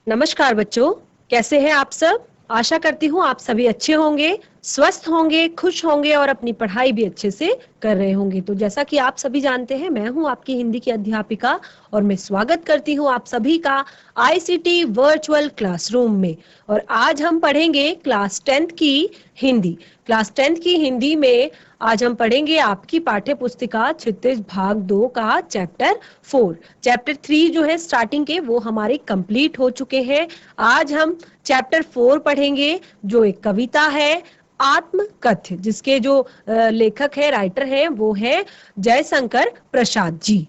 नमस्कार बच्चों, कैसे हैं आप सब। आशा करती हूँ आप सभी अच्छे होंगे, स्वस्थ होंगे, खुश होंगे और अपनी पढ़ाई भी अच्छे से कर रहे होंगे। तो जैसा कि आप सभी जानते हैं, मैं हूँ आपकी हिंदी की अध्यापिका और मैं स्वागत करती हूँ आप सभी का आईसीटी वर्चुअल क्लासरूम में। और आज हम पढ़ेंगे क्लास 10th की हिंदी। क्लास 10th की हिंदी में आज हम पढ़ेंगे आपकी पाठ्य पुस्तिका क्षितिज भाग 2 का चैप्टर 4। चैप्टर 3 जो है स्टार्टिंग के वो हमारे कंप्लीट हो चुके हैं। आज हम चैप्टर 4 पढ़ेंगे जो एक कविता है आत्मकथ्य, जिसके जो लेखक है, राइटर है, वो है जयशंकर प्रसाद जी।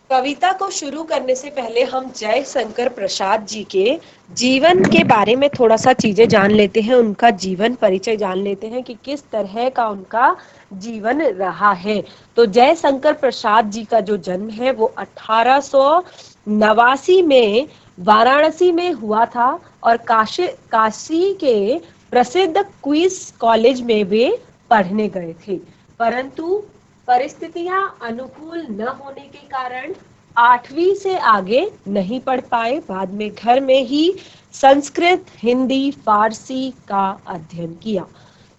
कविता को शुरू करने से पहले हम जयशंकर प्रसाद जी के जीवन के बारे में थोड़ा सा चीजें जान लेते हैं, उनका जीवन परिचय जान लेते हैं कि किस तरह का उनका जीवन रहा है। तो जयशंकर प्रसाद जी का जो जन्म है वो 1889 में वाराणसी में हुआ था और काशी के प्रसिद्ध क्वींस कॉलेज में वे पढ़ने गए थे, परंतु परिस्थितियां अनुकूल न होने के कारण 8वीं से आगे नहीं पढ़ पाए। बाद में घर में ही संस्कृत, हिंदी, फारसी का अध्ययन किया।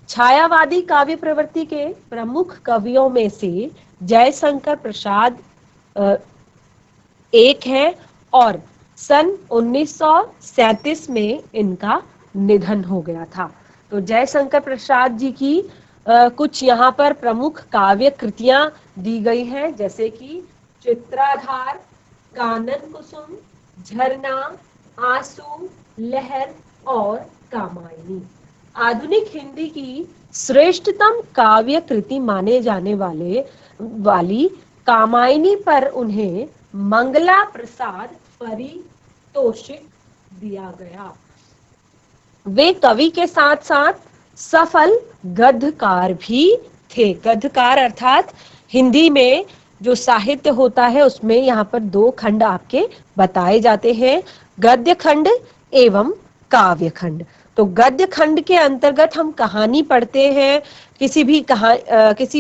छायावादी काव्य प्रवृत्ति के प्रमुख कवियों में से जयशंकर प्रसाद एक है और सन 1937 में इनका निधन हो गया था। तो जयशंकर प्रसाद जी की कुछ यहाँ पर प्रमुख काव्य कृतियां दी गई हैं, जैसे कि चित्राधार, कानन कुसुम, झरना, आंसू, लहर और कामायनी। आधुनिक हिंदी की श्रेष्ठतम काव्य कृति माने जाने वाली कामायनी पर उन्हें मंगला प्रसाद पारितोषिक दिया गया। वे कवि के साथ साथ सफल गद्यकार भी थे। गद्यकार अर्थात हिंदी में जो साहित्य होता है उसमें यहाँ पर 2 खंड आपके बताए जाते हैं, गद्य खंड एवं काव्य खंड। तो गद्य खंड के अंतर्गत हम कहानी पढ़ते हैं, किसी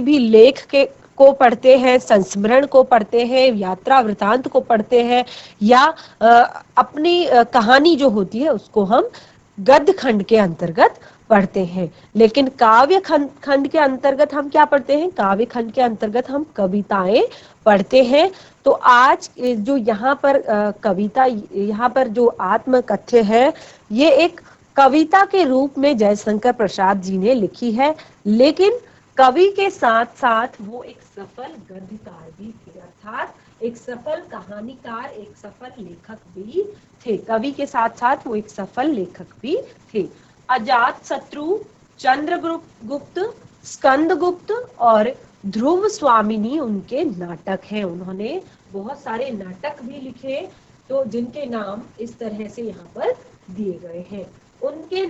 भी लेख के को पढ़ते हैं, संस्मरण को पढ़ते हैं, यात्रा वृतांत को पढ़ते हैं, या अपनी कहानी जो होती है उसको हम गद्य खंड के अंतर्गत पढ़ते हैं। लेकिन काव्य खंड के अंतर्गत हम क्या पढ़ते हैं? काव्य खंड के अंतर्गत हम कविताएं पढ़ते हैं। तो आज जो यहाँ पर कविता, यहाँ पर जो आत्मकथ्य है, ये एक कविता के रूप में जयशंकर प्रसाद जी ने लिखी है, लेकिन कवि के साथ साथ वो एक सफल गद्यकार भी थे, अर्थात एक सफल कहानीकार, एक सफल लेखक भी थे। कवि के साथ साथ वो एक सफल लेखक भी थे। अजात शत्रु, चंद्रगुप्त, स्कंदगुप्त और ध्रुव स्वामिनी उनके नाटक हैं। उन्होंने बहुत सारे नाटक भी लिखे, तो जिनके नाम इस तरह से यहाँ पर दिए गए हैं। उनके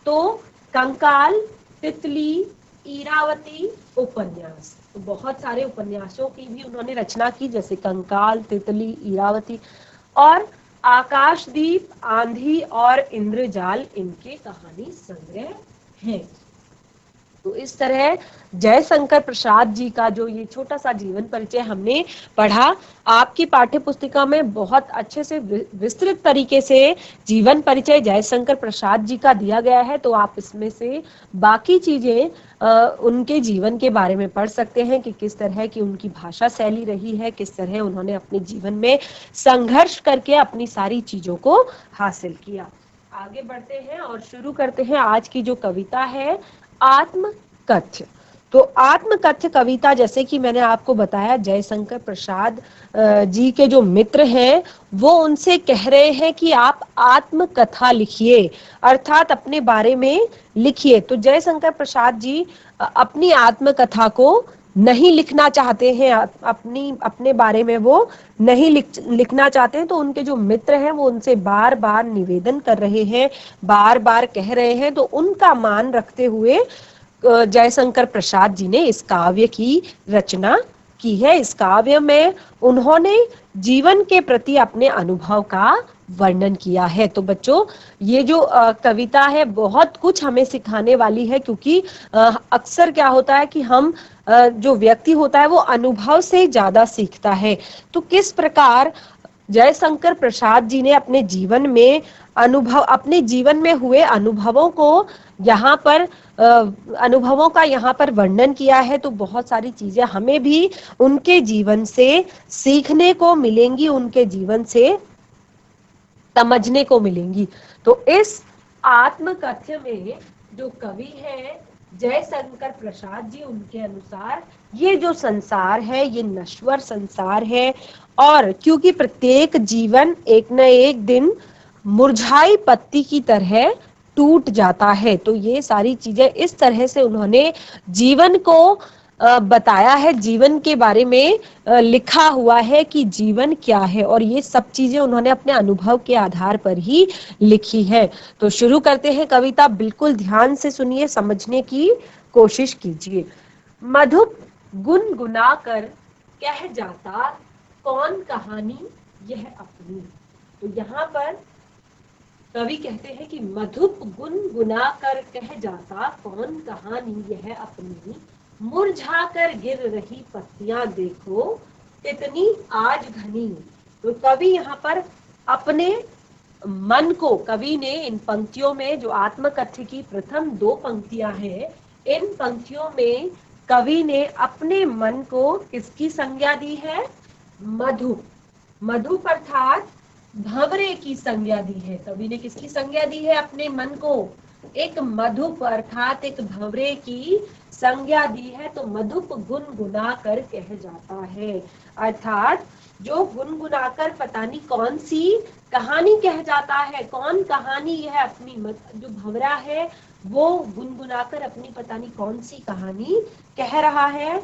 तो कंकाल, तितली, ईरावती उपन्यास, तो बहुत सारे उपन्यासों की भी उन्होंने रचना की, जैसे कंकाल, तितली, ईरावती और आकाशदीप, आंधी और इंद्रजाल इनके कहानी संग्रह हैं। तो इस तरह जयशंकर प्रसाद जी का जो ये छोटा सा जीवन परिचय हमने पढ़ा, आपकी पाठ्य पुस्तिका में बहुत अच्छे से विस्तृत तरीके से जीवन परिचय जयशंकर प्रसाद जी का दिया गया है। तो आप इसमें से बाकी चीजें उनके जीवन के बारे में पढ़ सकते हैं कि किस तरह की उनकी भाषा शैली रही है, किस तरह उन्होंने अपने जीवन में संघर्ष करके अपनी सारी चीजों को हासिल किया। आगे बढ़ते हैं और शुरू करते हैं आज की जो कविता है, आत्मकथ्य। तो आत्मकथ्य कविता, जैसे कि मैंने आपको बताया, जयशंकर प्रसाद जी के जो मित्र हैं वो उनसे कह रहे हैं कि आप आत्मकथा लिखिए, अर्थात अपने बारे में लिखिए। तो जयशंकर प्रसाद जी अपनी आत्मकथा को नहीं लिखना चाहते हैं, अपने बारे में वो नहीं लिखना चाहते हैं। तो उनके जो मित्र हैं वो उनसे बार बार निवेदन कर रहे हैं, बार बार कह रहे हैं। तो उनका मान रखते हुए जयशंकर प्रसाद जी ने इस काव्य की रचना की है। इस काव्य में उन्होंने जीवन के प्रति अपने अनुभव का वर्णन किया है। तो बच्चों, ये जो कविता है बहुत कुछ हमें सिखाने वाली है, क्योंकि अक्सर क्या होता है कि हम जो व्यक्ति होता है वो अनुभव से ज्यादा सीखता है। तो किस प्रकार जयशंकर प्रसाद जी ने अपने जीवन में हुए अनुभवों को यहाँ पर अनुभवों का यहाँ पर वर्णन किया है। तो बहुत सारी चीजें हमें भी उनके जीवन से सीखने को मिलेंगी, उनके जीवन से समझने को मिलेंगी। तो इस आत्मकथ्य में जो कवि है जयशंकर प्रसाद जी, उनके अनुसार ये जो संसार है ये नश्वर संसार है, और क्योंकि प्रत्येक जीवन एक न एक दिन मुरझाई पत्ती की तरह टूट जाता है। तो ये सारी चीजें इस तरह से उन्होंने जीवन को बताया है, जीवन के बारे में लिखा हुआ है कि जीवन क्या है, और ये सब चीजें उन्होंने अपने अनुभव के आधार पर ही लिखी है। तो शुरू करते हैं कविता, बिल्कुल ध्यान से सुनिए, समझने की कोशिश कीजिए। मधुप गुनगुना कर कह जाता कौन कहानी यह अपनी। तो यहाँ पर कवि कहते हैं कि मधुप गुनगुना कर कह जाता कौन कहानी यह अपनी, मुरझा कर गिर रही पत्तियां देखो कितनी आज घनी। तो कवि यहाँ पर अपने मन को, कवि ने इन पंक्तियों में जो आत्मकथ्य की प्रथम 2 पंक्तियां हैं, इन पंक्तियों में कवि ने अपने मन को किसकी संज्ञा दी है? मधुप। मधुप अर्थात भंवरे की संज्ञा दी है। कवि ने किसकी संज्ञा दी है अपने मन को? एक मधुप अर्थात एक भंवरे की संज्ञा दी है। तो मधुप गुनगुना कर कह जाता है, अर्थात जो गुनगुनाकर पता नहीं कौन सी कहानी कह जाता है। कौन कहानी यह अपनी जो भंवरा है वो गुनगुनाकर अपनी पता नहीं कौन सी कहानी कह रहा है,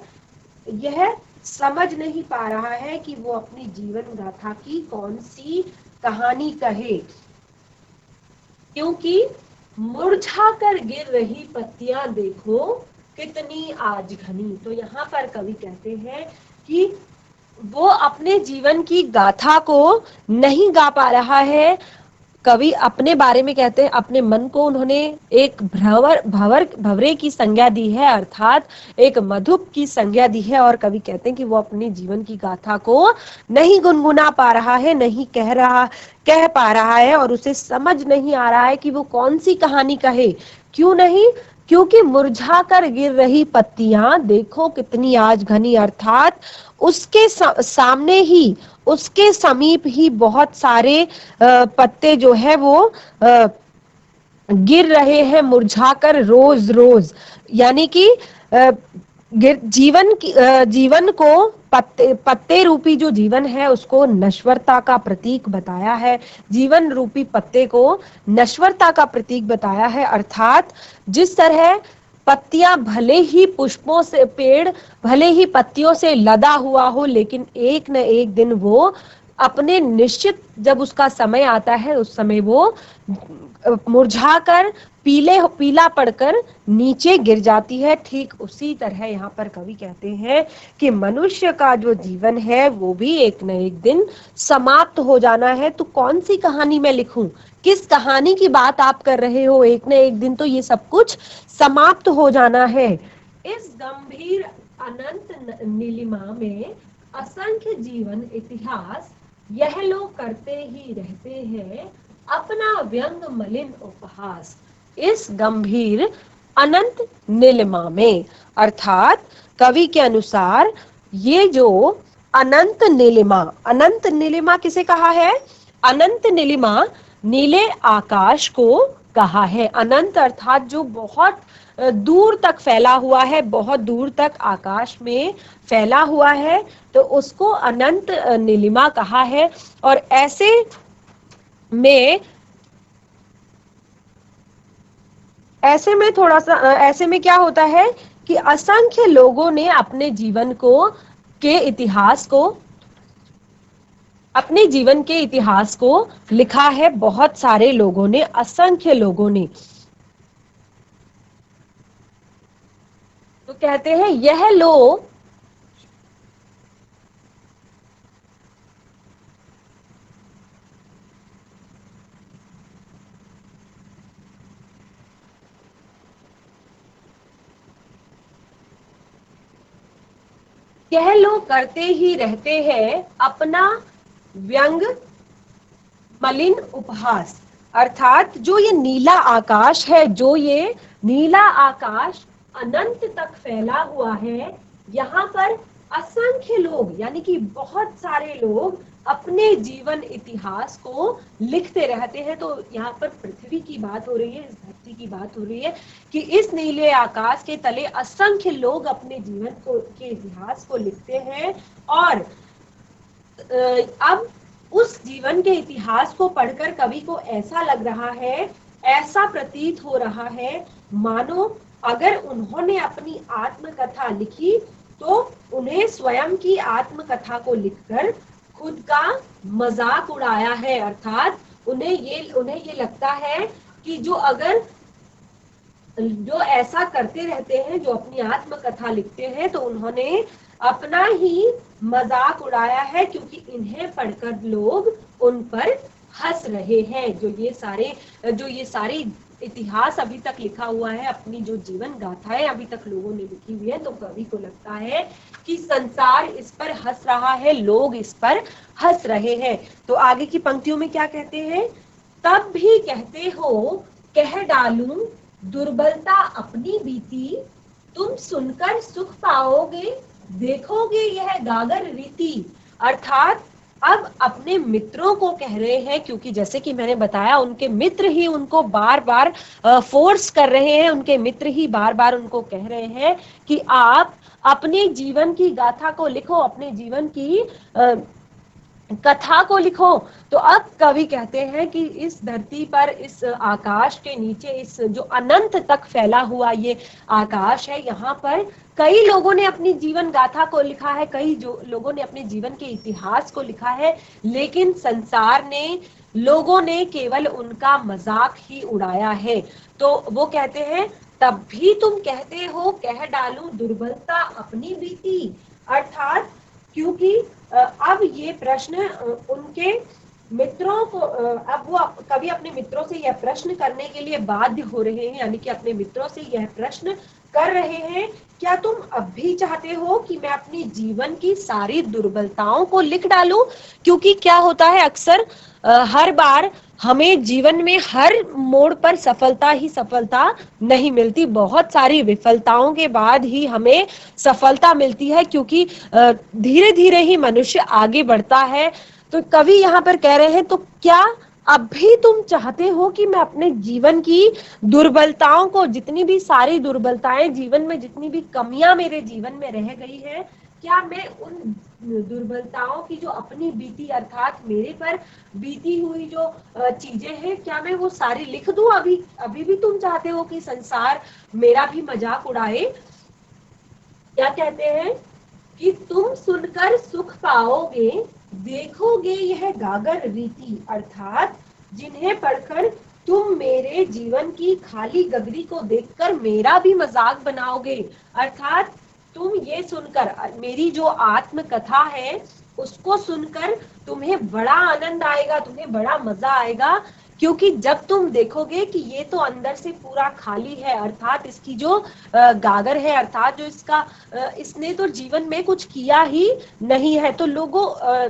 यह समझ नहीं पा रहा है कि वो अपनी जीवन गाथा की कौन सी कहानी कहे, क्योंकि मुरझा कर गिर रही पत्तियां देखो कितनी आज घनी। तो यहाँ पर कवि कहते हैं कि वो अपने जीवन की गाथा को नहीं गा पा रहा है। कवि अपने बारे में कहते हैं, अपने मन को उन्होंने एक भंवरे की संज्ञा दी है, अर्थात एक मधुप की संज्ञा दी है, और कवि कहते हैं कि वो अपने जीवन की गाथा को नहीं गुनगुना पा रहा है, नहीं कह पा रहा है, और उसे समझ नहीं आ रहा है कि वो कौन सी कहानी कहे। क्यों नहीं? क्योंकि मुरझा कर गिर रही पत्तियां देखो कितनी आज घनी, अर्थात उसके सामने ही, उसके समीप ही बहुत सारे पत्ते जो है वो गिर रहे हैं मुरझाकर रोज रोज। यानी कि जीवन को पत्ते रूपी जो जीवन है उसको नश्वरता का प्रतीक बताया है। जीवन रूपी पत्ते को नश्वरता का प्रतीक बताया है, अर्थात जिस तरह पत्तियां भले ही पुष्पों से, पेड़ भले ही पत्तियों से लदा हुआ हो, लेकिन एक न एक दिन वो अपने निश्चित, जब उसका समय आता है उस समय वो मुरझाकर पीला पड़कर नीचे गिर जाती है। ठीक उसी तरह यहाँ पर कवि कहते हैं कि मनुष्य का जो जीवन है वो भी एक न एक दिन समाप्त हो जाना है। तो कौन सी कहानी मैं लिखूं? किस कहानी की बात आप कर रहे हो? एक न एक दिन तो ये सब कुछ समाप्त हो जाना है। इस गंभीर अनंत नीलिमा में असंख्य जीवन इतिहास यह लोग करते ही रहते हैं अपना व्यंग मलिन उपहास। इस गंभीर अनंत नीलिमा में, अर्थात कवि के अनुसार ये जो अनंत नीलिमा किसे कहा है? अनंत नीलिमा नीले आकाश को कहा है। अनंत अर्थात जो बहुत दूर तक फैला हुआ है, बहुत दूर तक आकाश में फैला हुआ है, तो उसको अनंत नीलिमा कहा है। और में ऐसे में क्या होता है कि असंख्य लोगों ने अपने जीवन के इतिहास को लिखा है। बहुत सारे लोगों ने, असंख्य लोगों ने। तो कहते हैं यह लोग करते ही रहते हैं अपना व्यंग मलिन उपहास, अर्थात जो ये नीला आकाश है, जो ये नीला आकाश अनंत तक फैला हुआ है, यहाँ पर असंख्य लोग यानी कि बहुत सारे लोग अपने जीवन इतिहास को लिखते रहते हैं। तो यहाँ पर पृथ्वी की बात हो रही है, इस धरती की बात हो रही है कि इस नीले आकाश के तले असंख्य लोग अपने जीवन को के इतिहास को लिखते हैं। और अब उस जीवन के इतिहास को पढ़कर कवि को ऐसा लग रहा है, ऐसा प्रतीत हो रहा है मानो अगर उन्होंने अपनी आत्मकथा लिखी तो उन्हें स्वयं की आत्मकथा को लिखकर खुद का मजाक उड़ाया है। अर्थात उन्हें ये लगता है कि जो ऐसा करते रहते हैं, जो अपनी आत्मकथा लिखते हैं, तो उन्होंने अपना ही मजाक उड़ाया है, क्योंकि इन्हें पढ़कर लोग उन पर हंस रहे हैं। जो ये सारे इतिहास अभी तक लिखा हुआ है, अपनी जो जीवन गाथाएं अभी तक लोगों ने लिखी हुई है, तो कवि को लगता है कि संसार इस पर हंस रहा है, लोग इस पर हंस रहे हैं। तो आगे की पंक्तियों में क्या कहते हैं, तब भी कहते हो कह डालूं दुर्बलता अपनी बीती, तुम सुनकर सुख पाओगे देखोगे यह गागर रीति। अर्थात अब अपने मित्रों को कह रहे हैं, क्योंकि जैसे कि मैंने बताया उनके मित्र ही उनको बार बार फोर्स कर रहे हैं, उनके मित्र ही बार बार उनको कह रहे हैं कि आप अपने जीवन की गाथा को लिखो, अपने जीवन की कथा को लिखो। तो अब कवि कहते हैं कि इस धरती पर, इस आकाश के नीचे, इस जो अनंत तक फैला हुआ ये आकाश है, यहाँ पर कई लोगों ने अपनी जीवन गाथा को लिखा है, कई जो लोगों ने अपने जीवन के इतिहास को लिखा है, लेकिन संसार ने, लोगों ने केवल उनका मजाक ही उड़ाया है। तो वो कहते हैं तब भी तुम कहते हो कह डालूं दुर्बलता अपनी बीती। अर्थात क्योंकि अब ये प्रश्न उनके मित्रों को, अब वो कभी अपने मित्रों से यह प्रश्न करने के लिए बाध्य हो रहे हैं, यानी कि अपने मित्रों से यह प्रश्न कर रहे हैं, क्या तुम अब भी चाहते हो कि मैं अपनी जीवन की सारी दुर्बलताओं को लिख डालूं? क्योंकि क्या होता है, अक्सर हर बार हमें जीवन में हर मोड़ पर सफलता ही सफलता नहीं मिलती, बहुत सारी विफलताओं के बाद ही हमें सफलता मिलती है, क्योंकि धीरे धीरे ही मनुष्य आगे बढ़ता है। तो कवि यहाँ पर कह रहे हैं, तो क्या अब भी तुम चाहते हो कि मैं अपने जीवन की दुर्बलताओं को, जितनी भी सारी दुर्बलताएं जीवन में, जितनी भी कमियां मेरे जीवन में रह गई है, क्या मैं उन दुर्बलताओं की जो अपनी बीती, अर्थात मेरे पर बीती हुई जो चीजें हैं, क्या मैं वो सारी लिख दूं? अभी भी तुम चाहते हो कि संसार मेरा भी मजाक उड़ाए? क्या कहते हैं कि तुम सुनकर सुख पाओगे देखोगे यह गागर रीति। अर्थात जिन्हें पढ़कर तुम मेरे जीवन की खाली गगरी को देखकर मेरा भी मजाक बनाओगे। अर्थात तुम ये सुनकर, मेरी जो आत्मकथा है उसको सुनकर तुम्हें बड़ा आनंद आएगा, तुम्हें बड़ा मजा आएगा, क्योंकि जब तुम देखोगे कि ये तो अंदर से पूरा खाली है, अर्थात इसकी जो गागर है, अर्थात जो इसने तो जीवन में कुछ किया ही नहीं है। तो लोगों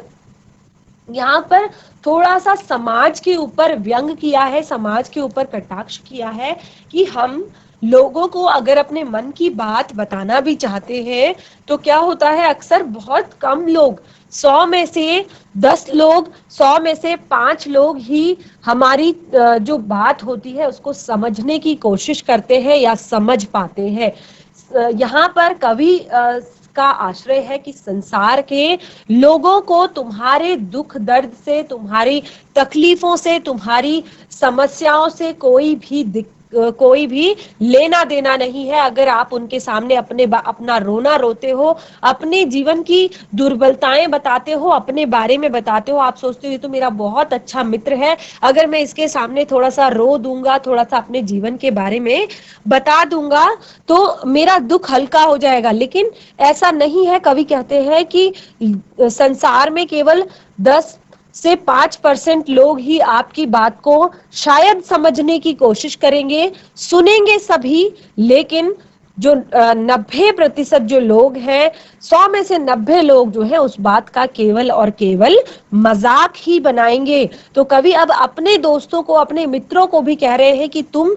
यहाँ पर थोड़ा सा समाज के ऊपर व्यंग किया है, समाज के ऊपर कटाक्ष किया है कि हम लोगों को अगर अपने मन की बात बताना भी चाहते हैं तो क्या होता है, अक्सर बहुत कम लोग, 100 में से 10 लोग, 100 में से 5 लोग ही हमारी जो बात होती है उसको समझने की कोशिश करते हैं या समझ पाते हैं। यहाँ पर कवि का आश्रय है कि संसार के लोगों को तुम्हारे दुख दर्द से, तुम्हारी तकलीफों से, तुम्हारी समस्याओं से कोई भी लेना देना नहीं है। अगर आप उनके सामने अपना रोना रोते हो, अपने जीवन की दुर्बलताएं बताते हो, अपने बारे में बताते हो, आप सोचते हो ये तो मेरा बहुत अच्छा मित्र है, अगर मैं इसके सामने थोड़ा सा रो दूंगा, थोड़ा सा अपने जीवन के बारे में बता दूंगा तो मेरा दुख हल्का हो जाएगा। लेकिन ऐसा नहीं है। कवि कहते हैं कि संसार में केवल 10 से 5% लोग ही आपकी बात को शायद समझने की कोशिश करेंगे, सुनेंगे सभी, लेकिन जो 90% जो लोग हैं, 100 में से 90 लोग जो है उस बात का केवल और केवल मजाक ही बनाएंगे। तो कवि अब अपने दोस्तों को, अपने मित्रों को भी कह रहे हैं कि तुम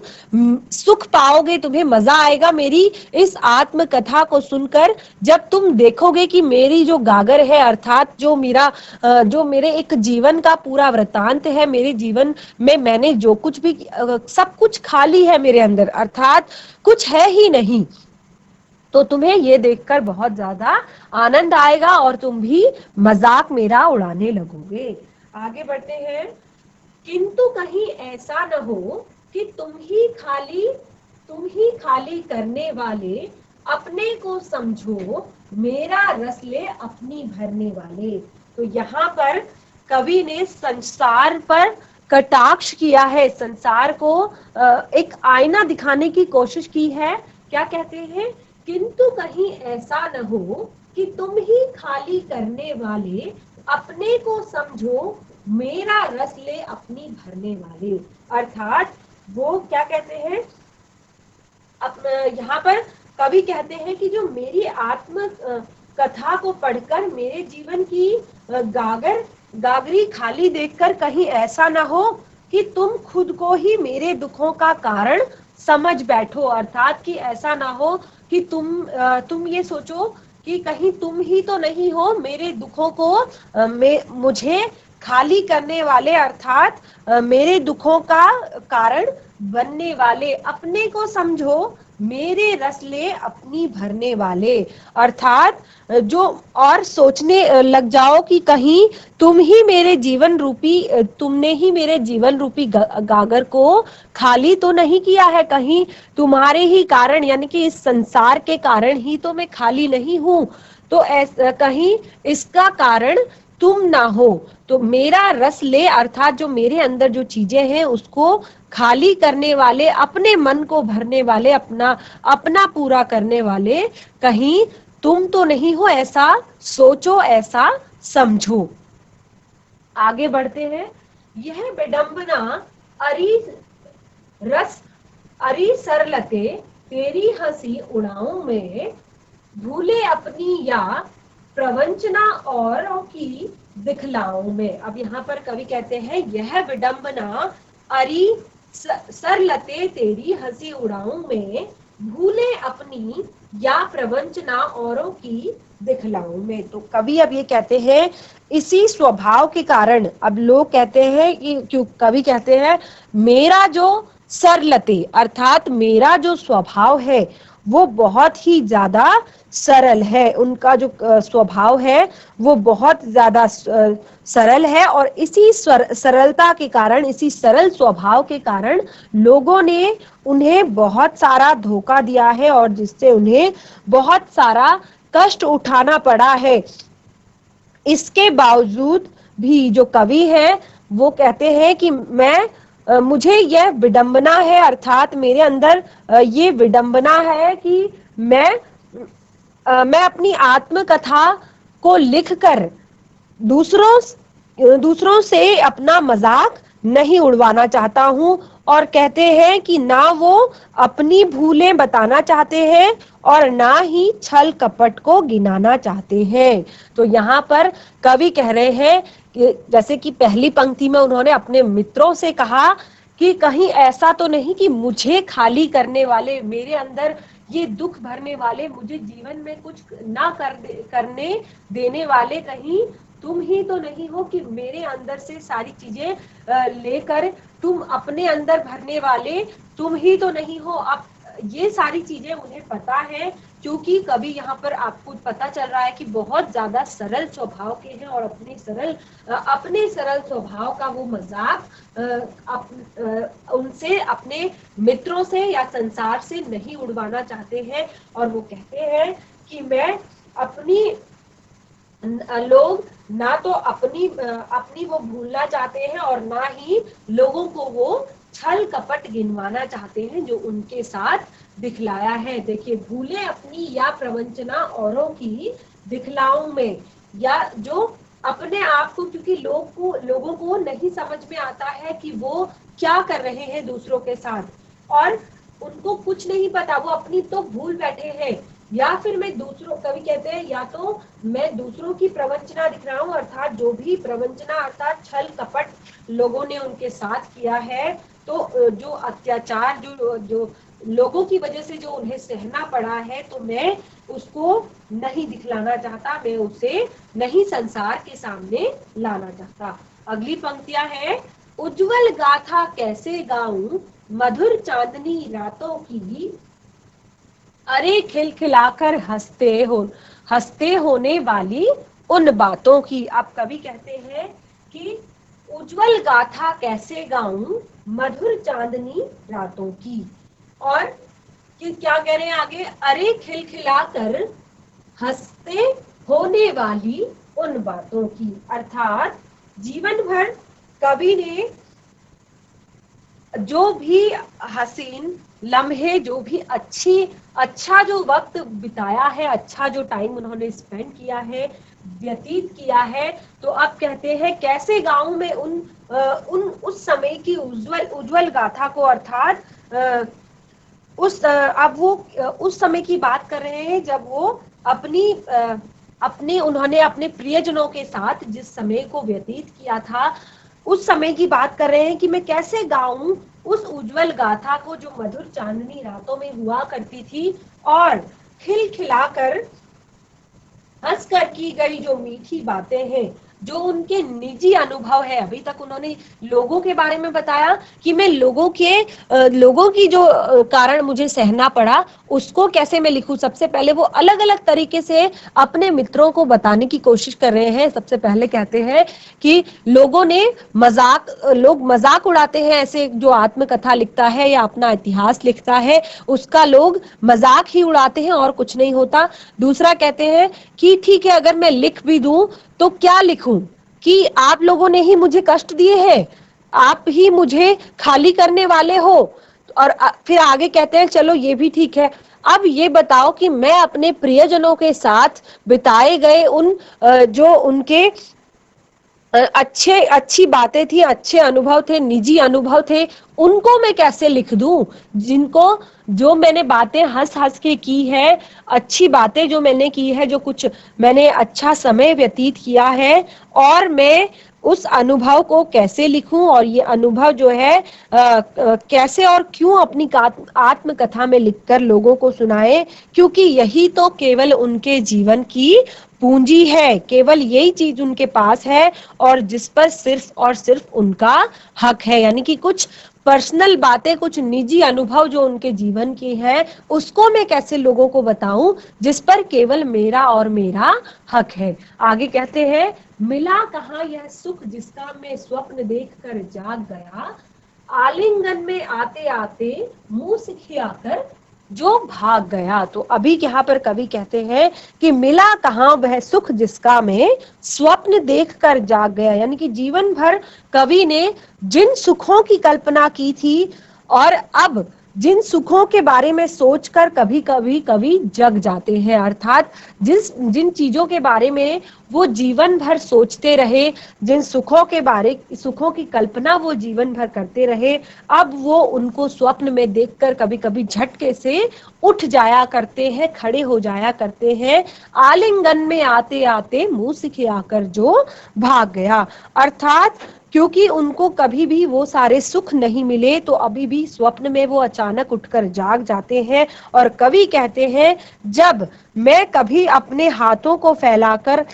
सुख पाओगे, तुम्हें मजा आएगा मेरी इस आत्मकथा को सुनकर, जब तुम देखोगे कि मेरी जो गागर है, अर्थात जो मेरा जो मेरे एक जीवन का पूरा वृतांत है, मेरे जीवन में मैंने जो कुछ भी सब कुछ खाली है मेरे अंदर, अर्थात कुछ है ही नहीं। तो तुम्हें ये देखकर बहुत ज्यादा आनंद आएगा और तुम भी मजाक मेरा उड़ाने लगोगे। आगे बढ़ते हैं। किंतु कहीं ऐसा न हो कि तुम ही खाली करने वाले, अपने को समझो मेरा रस ले अपनी भरने वाले। तो यहाँ पर कवि ने संसार पर कटाक्ष किया है, संसार को एक आईना दिखाने की कोशिश की है। क्या कहते हैं? किंतु कहीं ऐसा न हो कि तुम ही खाली करने वाले, अपने को समझो मेरा रस ले अपनी भरने वाले। अर्थात वो क्या कहते हैं, अब यहाँ पर कवि कहते हैं कि जो मेरी आत्म कथा को पढ़कर मेरे जीवन की गागरी खाली देखकर कहीं ऐसा ना हो कि तुम खुद को ही मेरे दुखों का कारण समझ बैठो। अर्थात कि ऐसा ना हो कि तुम ये सोचो कि कहीं तुम ही तो नहीं हो मेरे दुखों को मुझे खाली करने वाले, अर्थात मेरे दुखों का कारण बनने वाले। अपने को समझो मेरे रस ले अपनी भरने वाले, अर्थात जो और सोचने लग जाओ कि कहीं तुमने ही मेरे जीवन रूपी गागर को खाली तो नहीं किया है, कहीं तुम्हारे ही कारण, यानी कि इस संसार के कारण ही तो मैं खाली नहीं हूं। तो कहीं इसका कारण तुम ना हो। तो मेरा रस ले, अर्थात जो मेरे अंदर जो चीजें हैं उसको खाली करने वाले, अपने मन को भरने वाले, अपना पूरा करने वाले, कहीं तुम तो नहीं हो, ऐसा सोचो, ऐसा समझो। आगे बढ़ते हैं। यह विडंबना अरी रस अरी सरलते तेरी हंसी उड़ाऊं में, भूले अपनी या प्रवंचना औरों की दिखलाऊं में। अब यहाँ पर कवि कहते हैं यह विडंबना अरी सरलते तेरी हंसी उड़ाऊं में, भूले अपनी या प्रवंचना औरों की दिखलाऊं में। तो कवि अब ये कहते हैं इसी स्वभाव के कारण, अब लोग कहते हैं कि क्यों, कवि कहते हैं मेरा जो सरलते, अर्थात मेरा जो स्वभाव है वो बहुत ही ज्यादा सरल है, उनका जो स्वभाव है वो बहुत ज्यादा सरल है, और इसी सरलता के कारण, इसी सरल स्वभाव के कारण लोगों ने उन्हें बहुत सारा धोखा दिया है और जिससे उन्हें बहुत सारा कष्ट उठाना पड़ा है। इसके बावजूद भी जो कवि है वो कहते हैं कि मुझे यह विडंबना है, अर्थात मेरे अंदर ये विडंबना है कि मैं अपनी आत्मकथा को लिखकर दूसरों से अपना मजाक नहीं उड़वाना चाहता हूं, और कहते हैं कि ना वो अपनी भूलें बताना चाहते हैं और ना ही छल कपट को गिनाना चाहते हैं। तो यहाँ पर कवि कह रहे हैं कि जैसे कि पहली पंक्ति में उन्होंने अपने मित्रों से कहा कि कहीं ऐसा तो नहीं कि मुझे खाली करने वाले, मेरे अंदर ये दुख भरने वाले, मुझे जीवन में कुछ ना करने देने वाले, कहीं तुम ही तो नहीं हो कि मेरे अंदर से सारी चीजें लेकर तुम अपने अंदर भरने वाले, तुम ही तो नहीं हो। अब ये सारी चीजें उन्हें पता है, क्योंकि कभी यहाँ पर आपको पता चल रहा है कि बहुत ज्यादा सरल स्वभाव के हैं और अपने सरल स्वभाव का वो मजाक उनसे, अपने मित्रों से या संसार से नहीं उड़वाना चाहते हैं। और वो कहते हैं कि मैं अपनी लोग ना तो अपनी वो भूलना चाहते हैं और ना ही लोगों को वो छल कपट गिनवाना चाहते हैं जो उनके साथ दिखलाया है। देखिए, भूले अपनी या प्रवंचना औरों की दिखलाओं में, या जो अपने आप को, क्योंकि लोगों को नहीं समझ में आता है कि वो क्या कर रहे हैं दूसरों के साथ, और उनको कुछ नहीं पता, वो अपनी तो भूल बैठे हैं। या फिर मैं दूसरों, कवि कहते हैं या तो मैं दूसरों की प्रवंचना दिख रहा हूँ, अर्थात जो भी प्रवंचना अर्थात छल कपट लोगों ने उनके साथ किया है, तो जो अत्याचार जो जो लोगों की वजह से जो उन्हें सहना पड़ा है, तो मैं उसको नहीं दिखलाना चाहता, मैं उसे नहीं संसार के सामने लाना चाहता। अगली पंक्तियां है, उज्जवल गाथा कैसे गाऊं मधुर चांदनी रातों की, अरे खिलखिलाकर हंसते होने वाली उन बातों की। अब कवि कहते हैं कि उज्जवल गाथा कैसे गाऊं मधुर चांदनी रातों की, और कि क्या कह रहे हैं आगे, अरे खिलखिलाकर हंसते होने वाली उन बातों की, अर्थात जीवन भर कवि ने जो भी हसीन लम्हे, जो भी अच्छा जो वक्त बिताया है, अच्छा जो टाइम उन्होंने स्पेंड किया है, व्यतीत किया है, तो अब कहते हैं कैसे गाऊं मैं उस समय की उज्जवल उज्जवल गाथा को, अर्थात अब वो उस समय की बात कर रहे हैं जब वो उन्होंने अपने प्रियजनों के साथ जिस समय को व्यतीत किया था, उस समय की बात कर रहे हैं कि मैं कैसे गाऊं उस उज्जवल गाथा को जो मधुर चांदनी रातों में हुआ करती थी, और खिलखिलाकर हंसकर की गई जो मीठी बातें हैं, जो उनके निजी अनुभव है। अभी तक उन्होंने लोगों के बारे में बताया कि मैं लोगों की जो कारण मुझे सहना पड़ा, उसको कैसे मैं लिखूं। सबसे पहले वो अलग अलग तरीके से अपने मित्रों को बताने की कोशिश कर रहे हैं। सबसे पहले कहते हैं कि लोग मजाक उड़ाते हैं, ऐसे जो आत्मकथा लिखता है या अपना इतिहास लिखता है, उसका लोग मजाक ही उड़ाते हैं और कुछ नहीं होता। दूसरा कहते हैं कि ठीक है, अगर मैं लिख भी दूं तो क्या लिखूं, कि आप लोगों ने ही मुझे कष्ट दिए हैं, आप ही मुझे खाली करने वाले हो। और फिर आगे कहते हैं चलो ये भी ठीक है, अब ये बताओ कि मैं अपने प्रियजनों के साथ बिताए गए जो उनके अच्छी बातें थी, अच्छे अनुभव थे, निजी अनुभव थे, उनको मैं कैसे लिख दूं, जो मैंने बातें हंस हंस के की है, अच्छी बातें जो मैंने की है, जो कुछ मैंने अच्छा समय व्यतीत किया है, और मैं उस अनुभव को कैसे लिखूं, और ये अनुभव जो है कैसे और क्यों अपनी आत्मकथा में लिखकर लोगों को सुनाए, क्योंकि यही तो केवल उनके जीवन की पूंजी है, केवल यही चीज उनके पास है, और जिस पर सिर्फ और सिर्फ उनका हक है। यानी कि कुछ पर्सनल बातें, कुछ निजी अनुभव जो उनके जीवन की है, उसको मैं कैसे लोगों को बताऊं, जिस पर केवल मेरा और मेरा हक है। आगे कहते हैं, मिला कहाँ यह सुख जिसका मैं स्वप्न देखकर जाग गया, आलिंगन में आते आते मुंह सिखियाकर जो भाग गया। तो अभी यहाँ पर कवि कहते हैं कि मिला कहाँ वह सुख जिसका मैं स्वप्न देखकर जाग गया। यानी कि जीवन भर कवि ने जिन सुखों की कल्पना की थी, और अब जिन सुखों के बारे में सोचकर कभी कभी कवि जग जाते हैं, अर्थात जिन चीजों के बारे में वो जीवन भर सोचते रहे, जिन सुखों की कल्पना वो जीवन भर करते रहे, अब वो उनको स्वप्न में देखकर कभी कभी झटके से उठ जाया करते हैं, खड़े हो जाया करते हैं। आलिंगन में आते आते मुंह सिखियाकर जो भाग गया, अर्थात क्योंकि उनको कभी भी वो सारे सुख नहीं मिले, तो अभी भी स्वप्न में वो अचानक उठकर जाग जाते हैं। और कवि कहते हैं, जब मैं कभी अपने हाथों को फैलाकर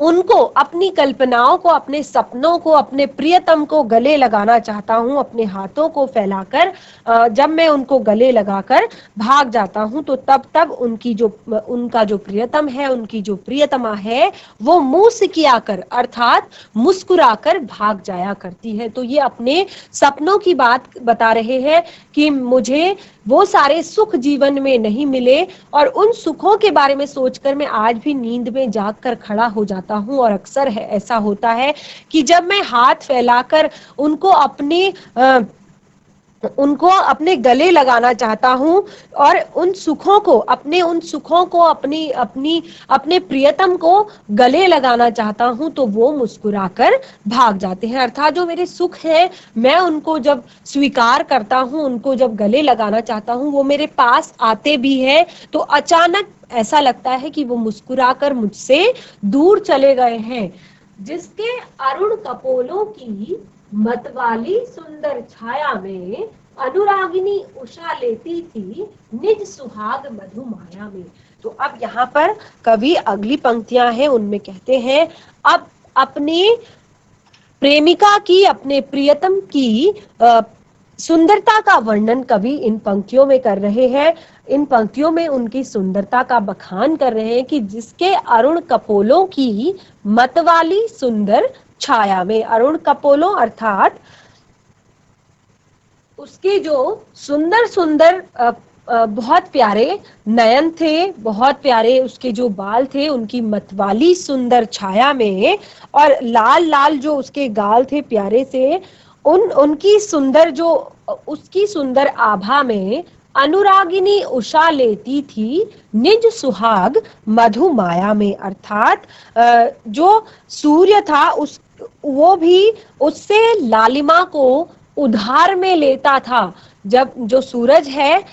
उनको, अपनी कल्पनाओं को, अपने सपनों को, अपने प्रियतम को गले लगाना चाहता हूं, अपने हाथों को फैलाकर जब मैं उनको गले लगाकर भाग जाता हूं, तो तब उनका जो प्रियतम है, उनकी जो प्रियतमा है, वो मुंह सिकियाकर अर्थात मुस्कुराकर भाग जाया करती है। तो ये अपने सपनों की बात बता रहे हैं कि मुझे वो सारे सुख जीवन में नहीं मिले, और उन सुखों के बारे में सोचकर मैं आज भी नींद में जागकर खड़ा हो जाता हूं। और अक्सर ऐसा होता है कि जब मैं हाथ फैलाकर उनको अपने उनको अपने गले लगाना चाहता हूँ और उन सुखों को अपनी अपनी अपने प्रियतम को गले लगाना चाहता हूँ, तो वो मुस्कुराकर भाग जाते हैं। अर्थात जो मेरे सुख है, मैं उनको जब स्वीकार करता हूँ, उनको जब गले लगाना चाहता हूँ, वो मेरे पास आते भी हैं तो अचानक ऐसा लगता है कि वो मुस्कुराकर मुझसे दूर चले गए हैं। जिसके अरुण कपोलों की मतवाली सुंदर छाया में अनुरागिनी उषा लेती थी निज सुहाग मधुमाया में। तो अब यहाँ पर कवि अगली पंक्तियां हैं, उनमें कहते हैं, अब अपने प्रेमिका की, अपने प्रियतम की सुंदरता का वर्णन कवि इन पंक्तियों में कर रहे हैं। इन पंक्तियों में उनकी सुंदरता का बखान कर रहे हैं कि जिसके अरुण कपोलों की मतवाली सुंदर छाया में। अरुण कपोलों अर्थात उसके जो सुंदर सुंदर बहुत प्यारे नयन थे, बहुत प्यारे उसके जो बाल थे, उनकी मतवाली सुंदर छाया में, और लाल लाल जो उसके गाल थे प्यारे से, उनकी सुंदर जो उसकी सुंदर आभा में अनुरागिनी उषा लेती थी निज सुहाग मधुमाया में। अर्थात जो सूर्य था उस वो भी उससे लालिमा को उधार में लेता था। जब जो सूरज है,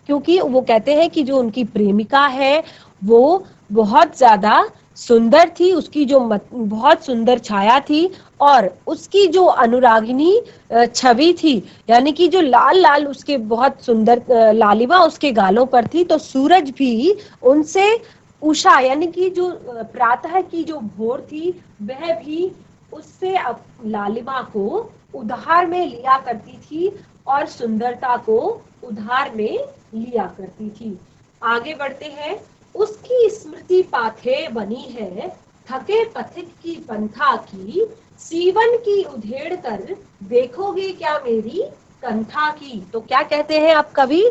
क्योंकि वो कहते हैं कि जो उनकी प्रेमिका है वो बहुत ज्यादा सुंदर थी, उसकी जो बहुत सुंदर छाया थी, और उसकी जो अनुरागिनी छवि थी, यानी कि जो लाल लाल उसके बहुत सुंदर लालिमा उसके गालों पर थी, तो सूरज भी उनसे उषा यानी कि जो प्रातः की जो भोर थी, वह भी उससे लालिमा को उधार में लिया करती थी और सुंदरता को उधार में लिया करती थी। आगे बढ़ते हैं। उसकी स्मृति पाथे बनी है थके पथिक की पंथा की, सीवन की उधेड़ कर देखोगे क्या मेरी कंथा की। तो क्या कहते हैं अब कवि?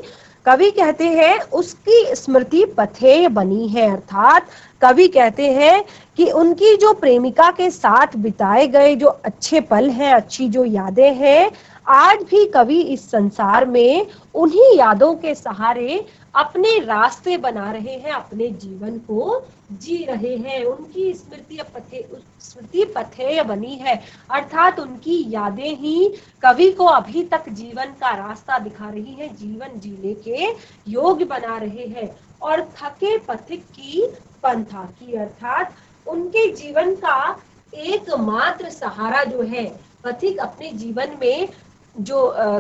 कवि कहते हैं उसकी स्मृति पथेय बनी है, अर्थात कवि कहते हैं कि उनकी जो प्रेमिका के साथ बिताए गए जो अच्छे पल हैं, अच्छी जो यादें हैं, आज भी कवि इस संसार में उन्हीं यादों के सहारे अपने रास्ते बना रहे हैं, अपने जीवन को जी रहे हैं। उनकी स्मृति पथेय बनी है, अर्थात उनकी यादें ही कवि को अभी तक जीवन का रास्ता दिखा रही है, जीवन जीने के योग्य बना रहे हैं। और थके पथिक की पंथा की, अर्थात उनके जीवन का एकमात्र सहारा जो है, पथिक अपने जीवन में जो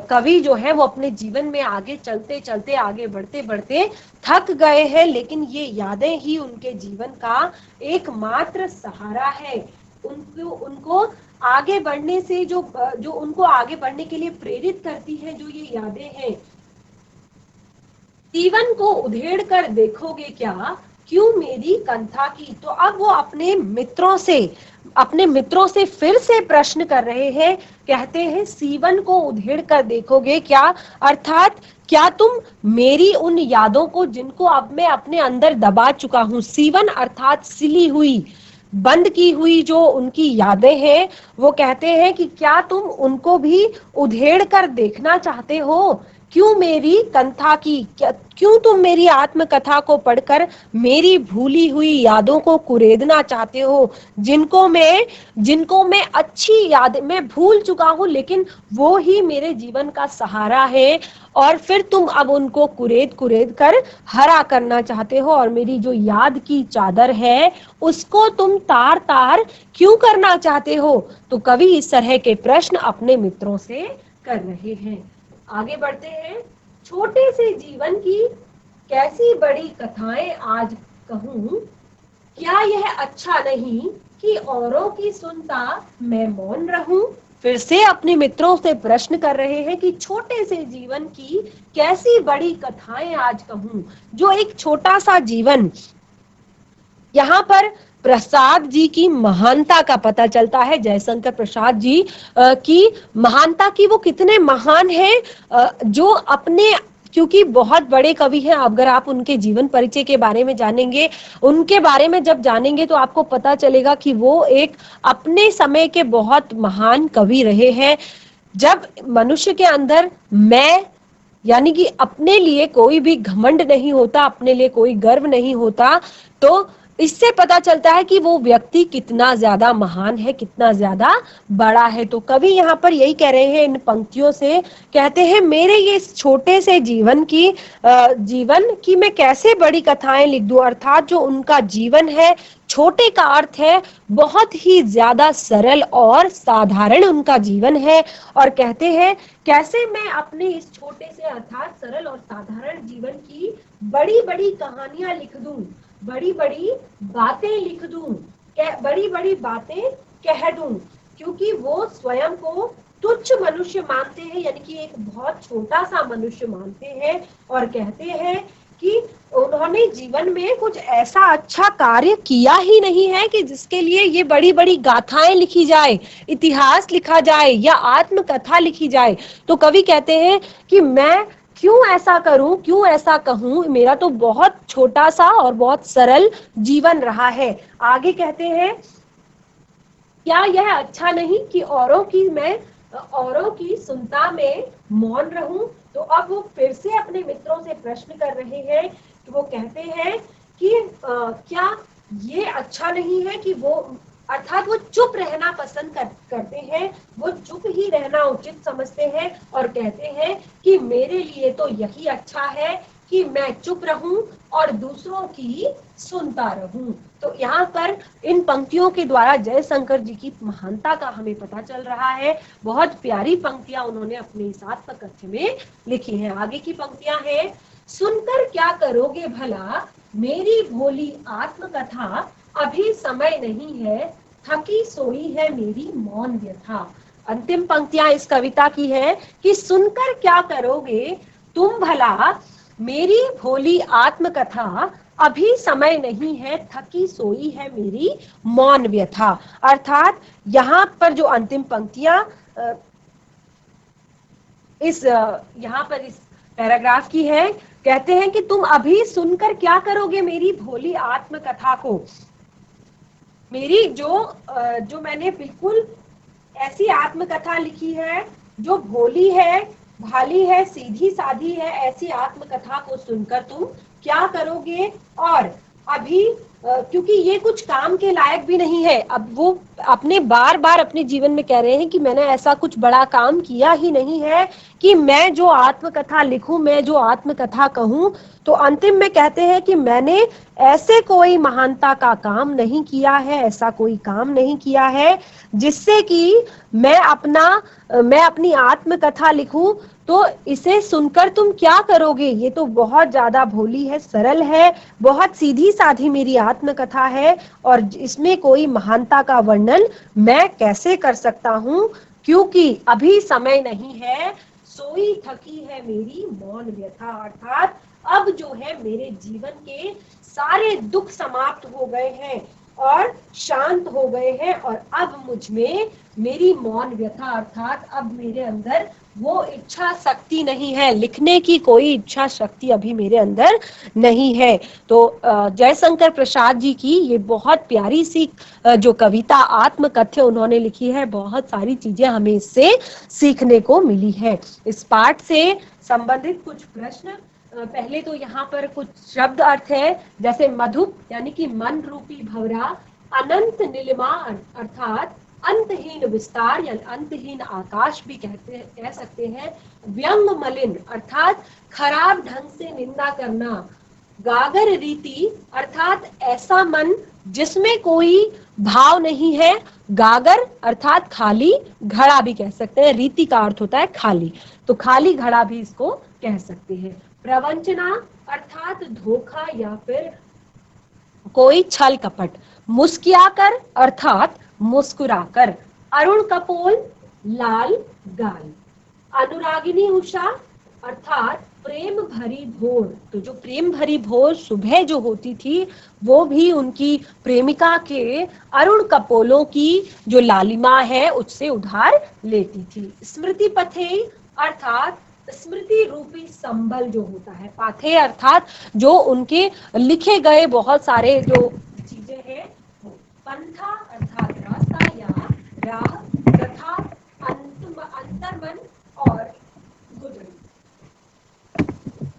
कवि जो है वो अपने जीवन में आगे चलते चलते, आगे बढ़ते बढ़ते थक गए हैं, लेकिन ये यादें ही उनके जीवन का एकमात्र सहारा है। उनको आगे बढ़ने से जो उनको आगे बढ़ने के लिए प्रेरित करती है, जो ये यादें हैं। जीवन को उधेड़ कर देखोगे क्या क्यों मेरी कंथा की। तो अब वो अपने मित्रों से फिर से प्रश्न कर रहे हैं, कहते हैं सीवन को उधेड़ कर देखोगे क्या, अर्थात क्या तुम मेरी उन यादों को जिनको अब मैं अपने अंदर दबा चुका हूँ, सीवन अर्थात सिली हुई, बंद की हुई जो उनकी यादें हैं, वो कहते हैं कि क्या तुम उनको भी उधेड़ कर देखना चाहते हो, क्यों मेरी कंथा की, क्यों तुम मेरी आत्मकथा को पढ़कर मेरी भूली हुई यादों को कुरेदना चाहते हो, जिनको मैं अच्छी याद मैं भूल चुका हूँ, लेकिन वो ही मेरे जीवन का सहारा है, और फिर तुम अब उनको कुरेद कुरेद कर हरा करना चाहते हो, और मेरी जो याद की चादर है उसको तुम तार तार क्यों करना चाहते हो। तो कवि इस तरह के प्रश्न अपने मित्रों से कर रहे हैं। आगे बढ़ते हैं। छोटे से जीवन की कैसी बड़ी कथाएं आज कहूं, क्या यह अच्छा नहीं कि औरों की सुनता मैं मौन रहूं। फिर से अपने मित्रों से प्रश्न कर रहे हैं कि छोटे से जीवन की कैसी बड़ी कथाएं आज कहूं। जो एक छोटा सा जीवन, यहाँ पर प्रसाद जी की महानता का पता चलता है, जयशंकर प्रसाद जी की महानता की, वो कितने महान हैं, जो अपने, क्योंकि बहुत बड़े कवि हैं, अगर आप उनके जीवन परिचय के बारे में जानेंगे, उनके बारे में जब जानेंगे तो आपको पता चलेगा कि वो एक अपने समय के बहुत महान कवि रहे हैं। जब मनुष्य के अंदर मैं यानी कि अपने लिए कोई भी घमंड नहीं होता, अपने लिए कोई गर्व नहीं होता, तो इससे पता चलता है कि वो व्यक्ति कितना ज्यादा महान है, कितना ज्यादा बड़ा है। तो कवि यहाँ पर यही कह रहे हैं इन पंक्तियों से, कहते हैं मेरे ये इस छोटे से जीवन की मैं कैसे बड़ी कथाएं लिख दूं। अर्थात जो उनका जीवन है, छोटे का अर्थ है बहुत ही ज्यादा सरल और साधारण उनका जीवन है। और कहते हैं कैसे मैं अपने इस छोटे से अर्थात सरल और साधारण जीवन की बड़ी बड़ी कहानियां लिख दूं, बड़ी बड़ी बातें लिख दूं, बड़ी बड़ी बातें कह दूं, क्योंकि वो स्वयं को तुच्छ मनुष्य मानते हैं, यानी कि एक बहुत छोटा सा मनुष्य मानते हैं। और कहते हैं कि उन्होंने जीवन में कुछ ऐसा अच्छा कार्य किया ही नहीं है कि जिसके लिए ये बड़ी बड़ी गाथाएं लिखी जाए, इतिहास लिखा जाए या आत्मकथा लिखी जाए। तो कवि कहते हैं कि मैं क्यों ऐसा करूं, क्यों ऐसा कहूं, मेरा तो बहुत छोटा सा और बहुत सरल जीवन रहा है। आगे कहते हैं क्या यह अच्छा नहीं कि औरों की सुनता में मौन रहूं। तो अब वो फिर से अपने मित्रों से प्रश्न कर रहे हैं कि वो कहते हैं कि क्या ये अच्छा नहीं है कि वो अर्थात वो चुप रहना पसंद करते हैं, वो चुप ही रहना उचित समझते हैं। और कहते हैं कि मेरे लिए तो यही अच्छा है कि मैं चुप रहूं और दूसरों की सुनता रहूं। तो यहाँ पर इन पंक्तियों के द्वारा जयशंकर जी की महानता का हमें पता चल रहा है। बहुत प्यारी पंक्तियां उन्होंने अपने इस आत्मकथ्य में लिखी हैं। आगे की पंक्तियां हैं, सुनकर क्या करोगे भला मेरी भोली आत्मकथा, अभी समय नहीं है थकी सोई है मेरी मौन व्यथा। अंतिम पंक्तियां इस कविता की है कि सुनकर क्या करोगे तुम भला मेरी भोली आत्मकथा, अभी समय नहीं है थकी सोई है मेरी मौन व्यथा। अर्थात यहाँ पर जो अंतिम पंक्तियां यहाँ पर इस पैराग्राफ की है, कहते हैं कि तुम अभी सुनकर क्या करोगे मेरी भोली आत्मकथा को। मेरी जो मैंने बिल्कुल ऐसी आत्मकथा लिखी है जो भोली है, भाली है, सीधी साधी है, ऐसी आत्मकथा को सुनकर तुम क्या करोगे। और अभी क्योंकि ये कुछ काम के लायक भी नहीं है, अब वो अपने बार बार अपने जीवन में कह रहे हैं कि मैंने ऐसा कुछ बड़ा काम किया ही नहीं है कि मैं जो आत्मकथा लिखूं, मैं जो आत्मकथा कहूं। तो अंतिम में कहते हैं कि मैंने ऐसे कोई महानता का काम नहीं किया है, ऐसा कोई काम नहीं किया है जिससे कि मैं अपनी आत्मकथा लिखूं। तो इसे सुनकर तुम क्या करोगे, ये तो बहुत ज्यादा भोली है, सरल है, बहुत सीधी साधी मेरी आत्मकथा है, और इसमें कोई महानता का वर्णन मैं कैसे कर सकता हूं, क्योंकि अभी समय नहीं है, सोई थकी है मेरी मौन व्यथा। अर्थात अब जो है मेरे जीवन के सारे दुख समाप्त हो गए हैं और शांत हो गए हैं, और अब मुझ में मेरी मौन व्यथा अर्थात अब मेरे अंदर वो इच्छा शक्ति नहीं है, लिखने की कोई इच्छा शक्ति अभी मेरे अंदर नहीं है। तो जयशंकर प्रसाद जी की ये बहुत प्यारी सी जो कविता आत्मकथ्य उन्होंने लिखी है, बहुत सारी चीजें हमें इससे सीखने को मिली है। इस पाठ से संबंधित कुछ प्रश्न, पहले तो यहाँ पर कुछ शब्द अर्थ है, जैसे मधुप यानी कि मन रूपी भंवरा, अनंत नीलिमा अर्थात अंतहीन विस्तार या अंतहीन आकाश भी कह सकते हैं, व्यंग मलिन अर्थात खराब ढंग से निंदा करना, गागर रीति अर्थात ऐसा मन जिसमें कोई भाव नहीं है, गागर अर्थात खाली, घड़ा भी कह सकते हैं, रीति का अर्थ होता है खाली, तो खाली घड़ा भी इसको कह सकते हैं। प्रवंचना अर्थात धोखा या फिर कोई छल कपट, मुस्कियाकर अर्थात मुस्कुराकर, अरुण कपोल लाल गाल, अनुरागिनी उषा अर्थात प्रेम भरी भोर। तो जो प्रेम भरी भोर सुबह जो होती थी वो भी उनकी प्रेमिका के अरुण कपोलों की जो लालिमा है उससे उधार लेती थी। स्मृति पथे अर्थात स्मृति रूपी संबल जो होता है, पाथे अर्थात जो उनके लिखे गए बहुत सारे जो चीजें हैं, पंथा अर्थात रास्ता या राह तथा अंतर बर्मन और गुडरी।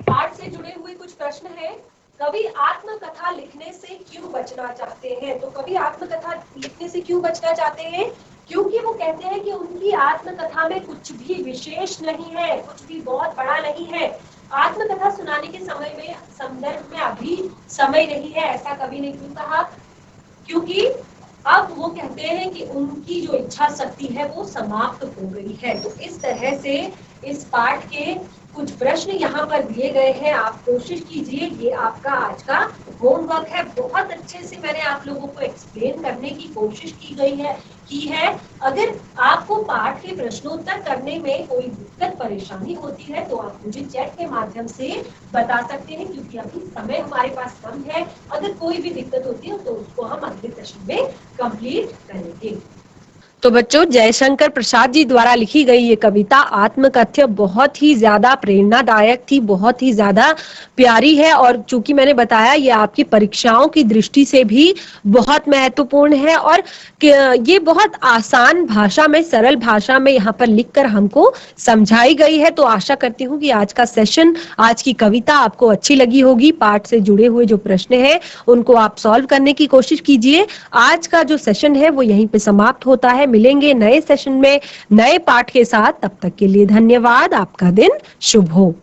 पाठ से जुड़े हुए कुछ प्रश्न हैं। कवि आत्मकथा लिखने से क्यों बचना चाहते हैं? तो कवि आत्मकथा लिखने से क्यों बचना चाहते हैं? क्योंकि वो कहते हैं कि उनकी आत्मकथा में कुछ भी विशेष नहीं है, कुछ भी बहुत बड़ा नहीं है। आत्मकथा सुनाने के समय में संदर्भ में अभी समय नहीं है, ऐसा कवि ने क्यों कहा? क्योंकि अब वो कहते हैं कि उनकी जो इच्छा शक्ति है वो समाप्त हो गई है। तो इस तरह से इस पाठ के कुछ प्रश्न यहाँ पर दिए गए हैं, आप कोशिश कीजिए। ये आपका आज का होमवर्क है। बहुत अच्छे से मैंने आप लोगों को एक्सप्लेन करने की कोशिश की है। अगर आपको पाठ के प्रश्नोत्तर करने में कोई दिक्कत परेशानी होती है तो आप मुझे चैट के माध्यम से बता सकते हैं, क्योंकि अभी समय हमारे पास कम है। अगर कोई भी दिक्कत होती है तो उसको हम अगले सेशन में कंप्लीट करेंगे। तो बच्चों, जयशंकर प्रसाद जी द्वारा लिखी गई ये कविता आत्मकथ्य बहुत ही ज्यादा प्रेरणादायक थी, बहुत ही ज्यादा प्यारी है। और चूंकि मैंने बताया ये आपकी परीक्षाओं की दृष्टि से भी बहुत महत्वपूर्ण है और ये बहुत आसान भाषा में, सरल भाषा में यहाँ पर लिखकर हमको समझाई गई है। तो आशा करती हूँ कि आज का सेशन, आज की कविता आपको अच्छी लगी होगी। पाठ से जुड़े हुए जो प्रश्न हैं उनको आप सॉल्व करने की कोशिश कीजिए। आज का जो सेशन है वो यहीं पे समाप्त होता है। मिलेंगे नए सेशन में नए पाठ के साथ। तब तक के लिए धन्यवाद। आपका दिन शुभ हो।